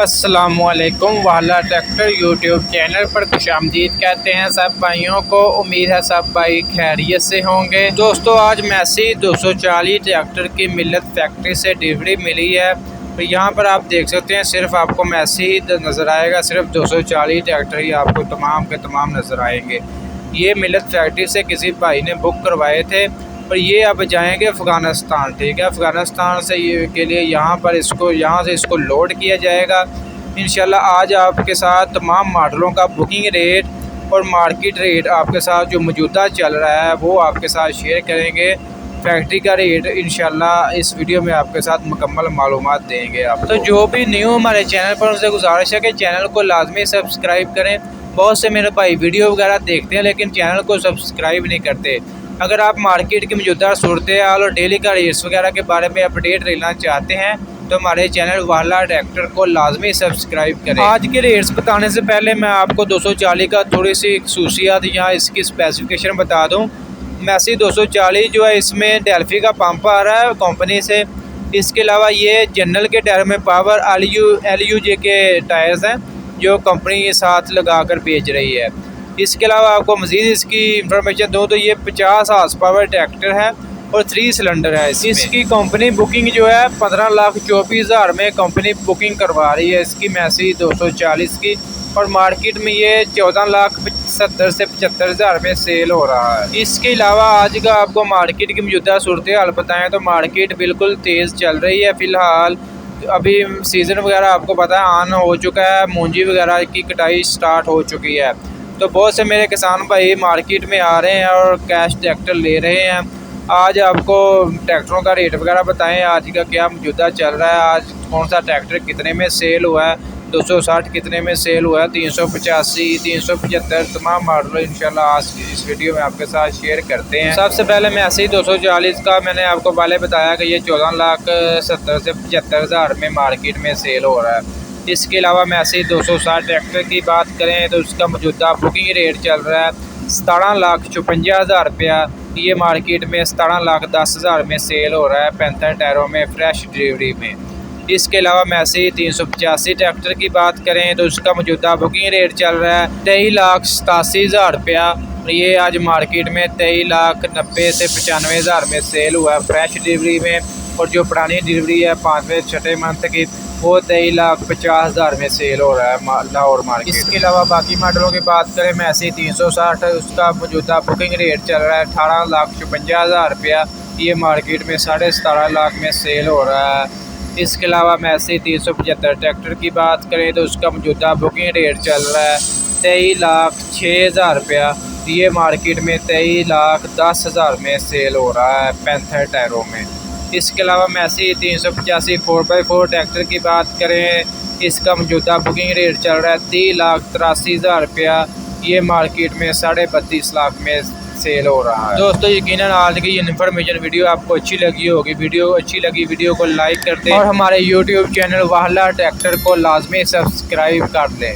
अस्सलामुअलैकुम। वाला tractor YouTube channel पर खुशामदीद कहते हैं सब भाइयों को। उम्मीद है सब भाई खैरियत से होंगे। दोस्तों आज मैसी 240 ट्रैक्टर की मिल्लत फैक्ट्री से डिलीवरी मिली है। तो यहाँ पर आप देख सकते हैं सिर्फ आपको मैसी नज़र आएगा, सिर्फ 240 ट्रैक्टर ही आपको तमाम के तमाम नज़र आएंगे। ये मिल्लत फैक्ट्री से किसी भाई ने बुक करवाए थे और ये अब जाएंगे अफ़गानिस्तान। ठीक है, अफ़गानिस्तान से ये के लिए यहाँ से इसको लोड किया जाएगा इंशाल्लाह। आज आपके साथ तमाम मॉडलों का बुकिंग रेट और मार्केट रेट आपके साथ जो मौजूदा चल रहा है वो आपके साथ शेयर करेंगे। फैक्ट्री का रेट इंशाल्लाह इस वीडियो में आपके साथ मुकम्मल मालूमात देंगे आप। तो जो भी न्यू हमारे चैनल पर उनसे गुजारिश है कि चैनल को लाजमी सब्सक्राइब करें। बहुत से मेरे भाई वीडियो वगैरह देखते हैं लेकिन चैनल को सब्सक्राइब नहीं करते। अगर आप मार्केट की मौजूदा सूरत हाल और डेली का रेट्स वगैरह के बारे में अपडेट लेना चाहते हैं तो हमारे चैनल वाला ट्रैक्टर को लाजमी सब्सक्राइब करें। आज के रेट्स बताने से पहले मैं आपको 240 का थोड़ी सी खसूसियात या इसकी स्पेसिफिकेशन बता दूं। मैसी 240 जो है इसमें डेल्फी का पंप आ रहा है कंपनी से। इसके अलावा ये जनरल के टायर में पावर LUJ के टायर्स हैं जो कंपनी के साथ लगा कर बेच रही है। इसके अलावा आपको मज़ीद इसकी इंफॉर्मेशन दूँ तो ये 50 हार्स पावर ट्रैक्टर है और 3 सिलेंडर है। इसकी कंपनी बुकिंग जो है 15,24,000 में कंपनी बुकिंग करवा रही है इसकी मैसी 240 की, और मार्केट में ये 14,70,000 से 75,000 में सेल हो रहा है। इसके अलावा आज का आपको मार्केट की मौजूदा सूरत हाल बताएं तो मार्केट बिल्कुल तेज़ चल रही है। फ़िलहाल अभी सीज़न वगैरह आपको पता है ऑन हो चुका है, मूंजी वगैरह की कटाई स्टार्ट हो चुकी है। तो बहुत से मेरे किसान भाई मार्केट में आ रहे हैं और कैश ट्रैक्टर ले रहे हैं। आज आपको ट्रैक्टरों का रेट वगैरह बताएं, आज का क्या मौजूदा चल रहा है, आज कौन सा ट्रैक्टर कितने में सेल हुआ है, 260 कितने में सेल हुआ है, 385, 375 तमाम मॉडल इंशाल्लाह आज इस वीडियो में आपके साथ शेयर करते हैं। सबसे पहले मैसी 240 का मैंने आपको पहले बताया कि ये 14,70,000 से 75,000 में मार्केट में सेल हो रहा है। इसके अलावा मैसी 260 ट्रैक्टर की बात करें तो उसका मौजूदा बुकिंग रेट चल रहा है 17,56,000 रुपया। ये मार्केट में 17,10,000 में सेल हो रहा है 65 टायरों में फ्रेश डिलीवरी में। इसके अलावा मैसी 385 ट्रैक्टर की बात करें तो उसका मौजूदा बुकिंग रेट चल रहा है 23,87,000 रुपया। ये आज मार्केट में 23,90,000 से 95,000 में सेल हुआ है फ्रेश डिलीवरी में, और जो पुरानी डिलीवरी है 5वें 6ठे मंथ की वो 23,50,000 में सेल हो रहा है लाहौर मार्केट। इसके अलावा बाकी मॉडलों की बात करें मैसी 360 उसका मौजूदा बुकिंग रेट चल रहा है 18,56,000 रुपया। ये मार्केट में 17.5 लाख में सेल हो रहा है। इसके अलावा मैसी 375 ट्रैक्टर की बात करें तो उसका मौजूदा बुकिंग रेट चल रहा है 23,06,000 रुपया। ये मार्केट में 23,10,000 में सेल हो रहा है 65 टायरों में। इसके अलावा मैसी 385 4x4 ट्रैक्टर की बात करें, इसका मौजूदा बुकिंग रेट चल रहा है 30,83,000 रुपया। ये मार्केट में 32.5 लाख में सेल हो रहा है। दोस्तों यकीनन आज की ये इन्फॉर्मेशन वीडियो आपको अच्छी लगी होगी। वीडियो को लाइक कर दें और हमारे यूट्यूब चैनल वाला ट्रैक्टर को लाजमी सब्सक्राइब कर लें।